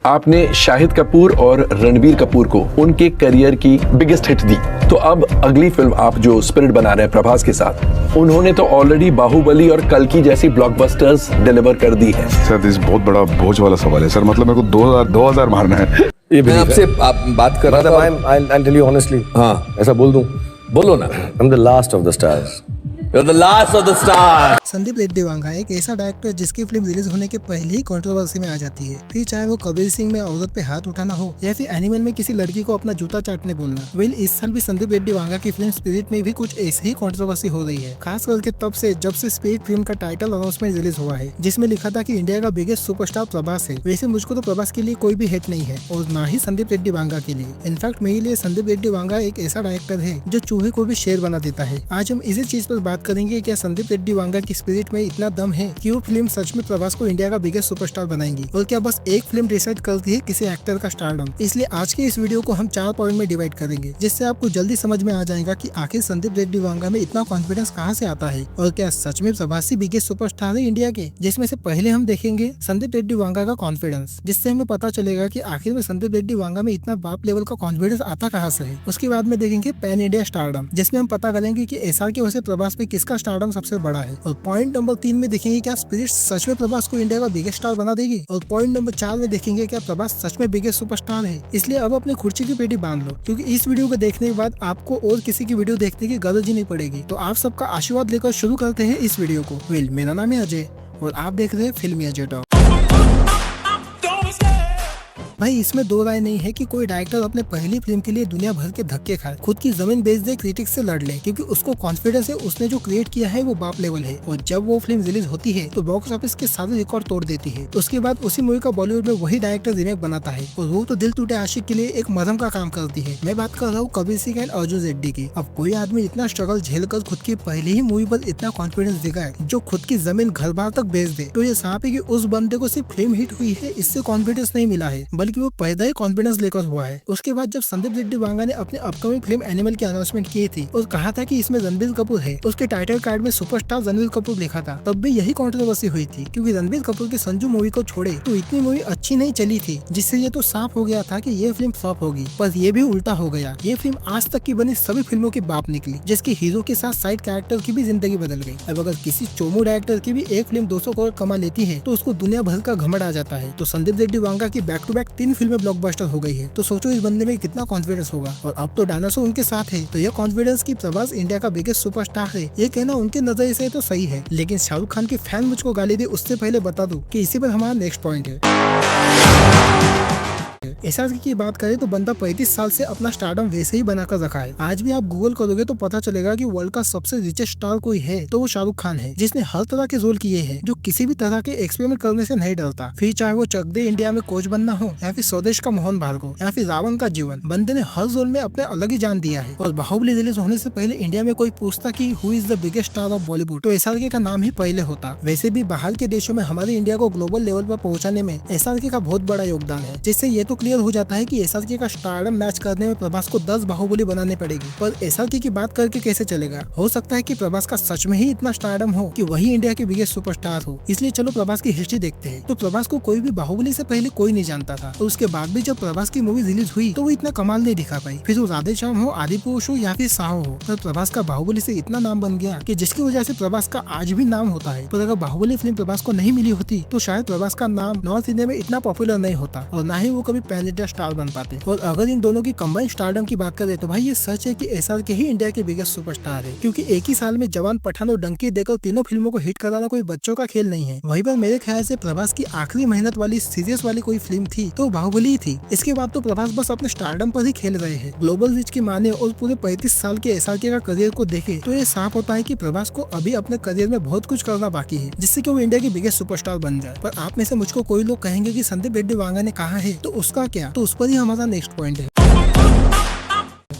आपने शाहिद कपूर और रणबीर कपूर को उनके करियर की बिगेस्ट हिट दी, तो अब अगली फिल्म आप जो स्पिरिट बना रहे हैं प्रभास के साथ, उन्होंने तो ऑलरेडी बाहुबली और कल्कि जैसी ब्लॉकबस्टर्स डिलीवर कर दी है। सर इस बहुत बड़ा बोझ वाला सवाल है सर, मतलब मेरे को 2000 मारना है। ये मैं आपसे आप बात कर रहा था। I'll tell you honestly. हाँ, ऐसा बोल दूं, बोलो ना। I'm the last of the stars. You're the last of the stars. Sandeep Reddy Vanga एक ऐसा डायरेक्टर जिसकी फिल्म रिलीज होने के पहले ही कंट्रोवर्सी में आ जाती है, फिर चाहे वो कबीर सिंह में औरत पे हाथ उठाना हो या फिर एनिमल में किसी लड़की को अपना जूता चाटने बोलना। वेल इस साल भी संदीप रेड्डी वांगा की फिल्म स्पिरिट में भी कुछ ऐसे ही कंट्रोवर्सी हो रही है, खास करके तब से जब से स्पिरिट फिल्म का टाइटल अनाउंसमेंट रिलीज हुआ है, जिसमें लिखा था कि इंडिया का बिगेस्ट सुपरस्टार प्रभास है। वैसे मुझको तो प्रभास के लिए कोई भी हेट नहीं है और ना ही संदीप रेड्डी वांगा के लिए। इनफैक्ट मेरे लिए संदीप रेड्डी वांगा एक ऐसा डायरेक्टर है जो चूहे को भी शेर बना देता है। आज हम इसी चीज पर बात करेंगे, क्या संदीप रेड्डी वांगा की स्पिरिट में इतना दम है कि वो फिल्म सच में प्रभास को इंडिया का बिगेस्ट सुपरस्टार बनाएंगी, और क्या बस एक फिल्म डिसाइड करती है किसी एक्टर का स्टारडम। इसलिए आज के इस वीडियो को हम 4 पॉइंट में डिवाइड करेंगे, जिससे आपको जल्दी समझ में आ जाएगा कि आखिर संदीप रेड्डी वांगा में इतना कॉन्फिडेंस कहाँ से आता है, और क्या सच में प्रभास ही बिगेस्ट सुपरस्टार है इंडिया के। जिसमें से पहले हम देखेंगे संदीप रेड्डी वांगा का कॉन्फिडेंस, जिससे हमें पता चलेगा कि आखिर में संदीप रेड्डी वांगा में इतना बाप लेवल का कॉन्फिडेंस आता कहाँ से है। उसके बाद में देखेंगे पैन इंडिया स्टारडम, जिसमें हम पता करेंगे कि एसआर की वजह से प्रभास पे किसका स्टारडम सबसे बड़ा है। और पॉइंट नंबर 3 में देखेंगे क्या स्पिरिट सच में प्रभास को इंडिया का बिगेस्ट स्टार बना देगी। और पॉइंट नंबर 4 में देखेंगे क्या प्रभास सच में बिगेस्ट सुपरस्टार है। इसलिए अब अपने खुर्ची की पेटी बांध लो, क्योंकि इस वीडियो को देखने के बाद आपको और किसी की वीडियो देखने की जरूरत ही नहीं पड़ेगी। तो आप सबका आशीर्वाद लेकर शुरू करते हैं इस वीडियो को। वेल मेरा नाम है अजय और आप देख रहे हैं फिल्मी अजय टॉक। भाई इसमें दो राय नहीं है कि कोई डायरेक्टर अपने पहली फिल्म के लिए दुनिया भर के धक्के खाए, खुद की जमीन बेच दे, क्रिटिक्स से लड़ ले, क्योंकि उसको कॉन्फिडेंस है उसने जो क्रिएट किया है वो बाप लेवल है। और जब वो फिल्म रिलीज होती है तो बॉक्स ऑफिस के सारे रिकॉर्ड तोड़ देती है। उसके बाद उसी मूवी का बॉलीवुड में वही डायरेक्टर रीमेक बनाता है और वो तो दिल टूटे आशिक के लिए एक मरहम का काम करती है। मैं बात कर रहा हूँ कबीर सिंह एंड अर्जुन रेड्डी की। अब कोई आदमी इतना स्ट्रगल झेल कर खुद की पहली ही मूवी पर इतना कॉन्फिडेंस दिखाए, जो खुद की जमीन घर बार तक बेच दे, तो ये साफ है कि उस बंदे को सिर्फ फिल्म हिट हुई है इससे कॉन्फिडेंस नहीं मिला है, बल्कि वो पैदा ही कॉन्फिडेंस लेकर हुआ है। उसके बाद जब संदीप रेड्डी वांगा ने अपने अपकमिंग फिल्म एनिमल की अनाउंसमेंट की थी और कहा था कि इसमें रणबीर कपूर है, उसके टाइटल कार्ड में सुपरस्टार रणबीर कपूर लिखा था, तब भी यही कंट्रोवर्सी हुई थी, क्योंकि रणबीर कपूर की संजू मूवी को छोड़े तो इतनी मूवी अच्छी नहीं चली थी, जिससे ये तो साफ हो गया था कि ये फिल्म फ्लॉप होगी। पर ये भी उल्टा हो गया, ये फिल्म आज तक की बनी सभी फिल्मों की बाप निकली, जिसके हीरो के साथ साइड कैरेक्टर की भी जिंदगी बदल गई। अब अगर किसी चोमू डायरेक्टर की भी एक फिल्म 200 करोड़ कमा लेती है तो उसको दुनिया भर का घमंड आ जाता है। तो संदीप रेड्डी वांगा की बैक टू बैक 3 फिल्में ब्लॉकबस्टर हो गई है, तो सोचो इस बंदे में कितना कॉन्फिडेंस होगा। और अब तो डायनासोर उनके साथ है, तो यह कॉन्फिडेंस की प्रभास इंडिया का बिगेस्ट सुपरस्टार है, ये कहना उनके नजरिए से तो सही है। लेकिन शाहरुख खान के फैन मुझको गाली दे उससे पहले बता दूं कि इसी पर हमारा नेक्स्ट पॉइंट है। एसआर की बात करें तो बंदा 35 साल से अपना स्टारडम वैसे ही बनाकर रखा है। आज भी आप गूगल करोगे तो पता चलेगा कि वर्ल्ड का सबसे रिचेस्ट स्टार कोई है तो वो शाहरुख खान है, जिसने हर तरह के रोल किए हैं, जो किसी भी तरह के एक्सपेरिमेंट करने से नहीं डरता। फिर चाहे वो चक दे इंडिया में कोच बनना हो, या फिर स्वदेश का मोहन भार्गव, या फिर रावण का जीवन, बंदे ने हर रोल में अपने अलग ही जान दिया है। और बाहुबली रिलीज होने से पहले इंडिया में कोई पूछता कि who is the biggest star of Bollywood, तो एसआर का नाम ही पहले होता। वैसे भी बाहर के देशों में हमारे इंडिया को ग्लोबल लेवल पर पहुँचाने में एसआर का बहुत बड़ा योगदान है, जिससे ये तो क्लियर हो जाता है कि एसआरके का स्टारडम मैच करने में प्रभास को 10 बाहुबली बनाने पड़ेगी। पर एसआरके की बात करके कैसे चलेगा। हो सकता है कि प्रभास का सच में ही इतना स्टारडम हो कि वही इंडिया के बिगेस्ट सुपरस्टार हो। इसलिए चलो प्रभास की हिस्ट्री देखते हैं। तो प्रभास को कोई भी बाहुबली से पहले कोई नहीं जानता था, और उसके बाद भी जब प्रभास की मूवी रिलीज हुई तो वो इतना कमाल नहीं दिखा पाई। फिर वो राधेश्याम हो, आदिपुरुष हो या फिर साहो हो, तो प्रभास का बाहुबली से इतना नाम बन गया कि जिसकी वजह से प्रभास का आज भी नाम होता है। पर अगर बाहुबली फिल्म प्रभास को नहीं मिली होती तो शायद प्रभास का नाम नॉर्थ इंडिया में इतना पॉपुलर नहीं होता, और ना ही वो कभी पैन इंडिया स्टार बन पाते। और अगर इन दोनों की कंबाइंड स्टारडम की बात करें तो भाई ये सच है कि एसआरके ही इंडिया के बिगेस्ट सुपरस्टार है, क्योंकि एक ही साल में जवान, पठान और डंकी देकर तीनों फिल्मों को हिट कराना कोई बच्चों का खेल नहीं है। वहीं पर मेरे ख्याल से प्रभास की आखिरी मेहनत वाली सीरियस वाली कोई फिल्म थी तो बाहुबली ही थी। इसके बाद तो प्रभास बस अपने स्टारडम पर ही खेल रहे हैं। ग्लोबल रीच की माने और पूरे 35 साल के एसआरके का करियर को देखे तो ये साफ होता है कि प्रभास को अभी अपने करियर में बहुत कुछ करना बाकी है, जिससे कि वो इंडिया की बिगेस्ट सुपरस्टार बन जाए। पर आप में से मुझको कोई लोग कहेंगे कि संदीप रेड्डी वांगा ने कहा है तो उसका क्या, तो उस पर ही हमारा नेक्स्ट पॉइंट है।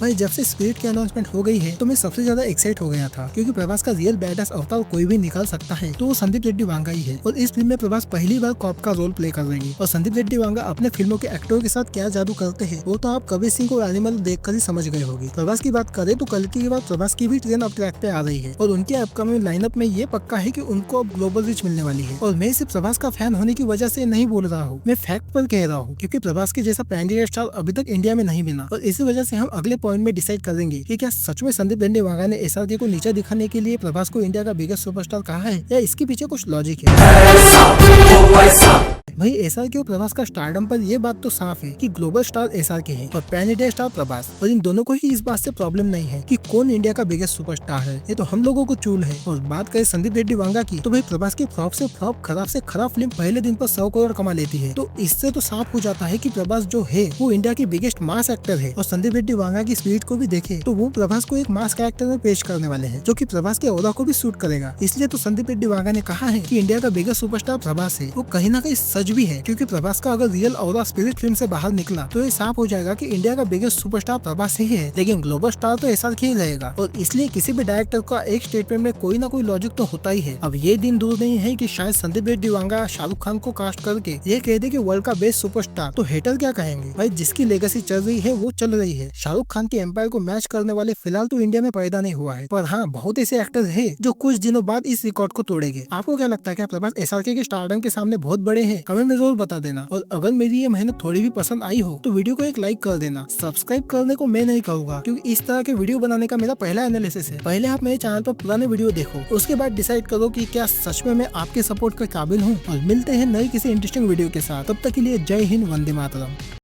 भाई जब से स्पिरिट की अनाउंसमेंट हो गई है तो मैं सबसे ज्यादा एक्साइट हो गया था, क्योंकि प्रभास का रियल बैडएस अवतार कोई भी निकाल सकता है तो वो संदीप रेड्डी वांगा ही है। और इस फिल्म में प्रभास पहली बार कॉप का रोल प्ले कर रही है। और संदीप रेड्डी वांगा अपने फिल्मों के एक्टरों के साथ क्या जादू करते हैं वो तो आप कबीर सिंह और एनिमल देखकर ही समझ गए होंगे। प्रभास की बात करें तो कल की बात प्रभास की भी ट्रेन अब ट्रैक पे आ रही है और उनके अपकमिंग लाइनअप में ये पक्का है कि उनको अब ग्लोबल रीच मिलने वाली है। और मैं सिर्फ प्रभास का फैन होने की वजह से नहीं बोल रहा हूँ, मैं फैक्ट पर कह रहा हूँ, क्योंकि प्रभास के जैसा पैन इंडिया स्टार अभी तक इंडिया में नहीं बना। और इसी वजह से हम अगले पॉइंट में डिसाइड करेंगे कि क्या सच में संदीप रेड्डी वांगा ने एसआरके को नीचा दिखाने के लिए प्रभास को इंडिया का बिगेस्ट सुपरस्टार कहा है या इसके पीछे कुछ लॉजिक है। भाई एसआरके और प्रभास का स्टारडम पर ये बात तो साफ है कि ग्लोबल स्टार एसआरके है और पैन इंडिया स्टार प्रभास, और इन दोनों को ही इस बात से प्रॉब्लम नहीं है कि कौन इंडिया का बिगेस्ट सुपरस्टार है, ये तो हम लोगों को चूल है। और बात करें संदीप रेड्डी वांगा की तो भाई प्रभास की फ्लॉप से फ्लॉप, खराब से खराब फिल्म पहले दिन पर 100 करोड़ कमा लेती है, तो इससे तो साफ हो जाता है कि प्रभास जो है वो इंडिया की बिगेस्ट मास एक्टर है। और संदीप रेड्डी वांगा की स्पीड को भी देखे तो वो प्रभास को एक मास कैरेक्टर में पेश करने वाले हैं जो कि प्रभास के औदा को भी सूट करेगा। इसलिए तो संदीप रेड्डी वांगा ने कहा है कि इंडिया का बिगेस्ट सुपरस्टार प्रभास है। वो कहीं ना कहीं सच भी है, क्योंकि प्रभास का अगर रियल औदा स्पिरिट फिल्म से बाहर निकला तो ये साफ हो जाएगा कि इंडिया का बिगेस्ट सुपरस्टार प्रभास ही है, लेकिन ग्लोबल स्टार तो एसआरके ही रहेगा। और इसलिए किसी भी डायरेक्टर का एक स्टेटमेंट में कोई ना कोई लॉजिक तो होता ही है। अब ये दिन दूर नहीं है कि शायद संदीप रेड्डी वांगा शाहरुख खान को कास्ट करके ये कह दे कि वर्ल्ड का बेस्ट सुपरस्टार, तो हेटर क्या कहेंगे। भाई जिसकी लेगेसी चल रही है वो चल रही है। शाहरुख खान के एम्पायर को मैच करने वाले फिलहाल तो इंडिया में पैदा नहीं हुआ है, पर हाँ बहुत ऐसे एक्टर है जो कुछ दिनों बाद इस रिकॉर्ड को तोड़ेंगे। आपको क्या लगता है, क्या प्रभास एसआरके के स्टारडम के सामने बहुत बड़े हैं? कमेंट में जरूर बता देना। और अगर मेरी ये मेहनत थोड़ी भी पसंद आई हो तो वीडियो को एक लाइक कर देना। सब्सक्राइब करने को मैं नहीं कहूँगा, क्योंकि इस तरह के वीडियो बनाने का मेरा पहला एनालिसिस है। पहले आप मेरे चैनल पर पुराने वीडियो देखो, उसके बाद डिसाइड करो कि क्या सच में मैं आपके सपोर्ट के काबिल हूँ। और मिलते हैं नई किसी इंटरेस्टिंग वीडियो के साथ, तब तक के लिए जय हिंद, वंदे मातरम।